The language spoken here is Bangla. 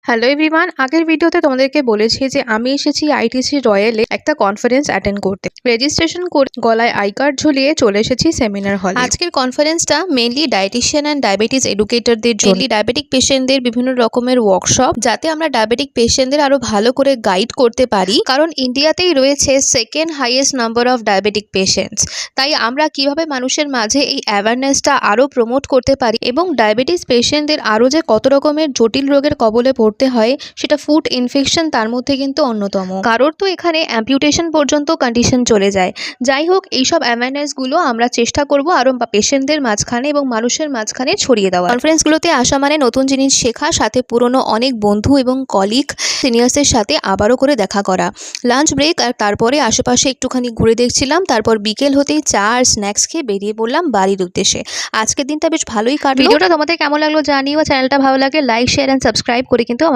হ্যালো এভরিওয়ান, আগের ভিডিওতে তোমাদেরকে বলেছি যে আমি এসেছি আইটিসি রয়্যালে একটা কনফারেন্স অ্যাটেন্ড করতে। রেজিস্ট্রেশন করে গলায় আই কার্ড ঝুলিয়ে চলে এসেছি সেমিনার হলে। আজকের কনফারেন্সটা মেনলি ডায়েটিশিয়ান অ্যান্ড ডায়াবেটিস এডুকেটরদের জন্য। মেনলি ডায়াবেটিক পেশেন্টদের বিভিন্ন রকমের ওয়ার্কশপ, যাতে আমরা ডায়াবেটিক পেশেন্টদের আরো ভালো করে গাইড করতে পারি, কারণ ইন্ডিয়াতেই রয়েছে second highest number of diabetic patients. তাই আমরা কিভাবে মানুষের মাঝে এই অ্যাওয়ারনেসটা আরো প্রমোট করতে পারি এবং ডায়াবেটিস পেশেন্টদের আরো যে কত রকমের জটিল রোগের কবলে পড়তে হয়, সেটা ফুড ইনফেকশন তার মধ্যে কিন্তু অন্যতম। কারোর তো এখানে অ্যাম্পিউটেশন পর্যন্ত কন্ডিশন চলে যায়। যাই হোক, এইসব অ্যাওয়ারনেসগুলো আমরা চেষ্টা করব আরো পেশেন্টদের মাঝখানে এবং মানুষের মাঝখানে ছড়িয়ে দেওয়া। কনফারেন্সগুলোতে আসা মানে নতুন জিনিস শেখা, সাথে পুরনো অনেক বন্ধু এবং কলিগ সিনিয়র্সের সাথে আবারও করে দেখা করা। লাঞ্চ ব্রেক আর তারপরে আশেপাশে একটুখানি ঘুরে দেখছিলাম, তারপর বিকেল হতেই চা আর স্ন্যাক্স খেয়ে বেরিয়ে পড়লাম বাড়ির উদ্দেশ্যে। আজকের দিনটা বেশ ভালোই কাটলো। ভিডিওটা তোমাদের কেমন লাগলো জানিও, চ্যানেলটা ভালো লাগে লাইক শেয়ার অ্যান্ড সাবস্ক্রাইব করে কিন্তু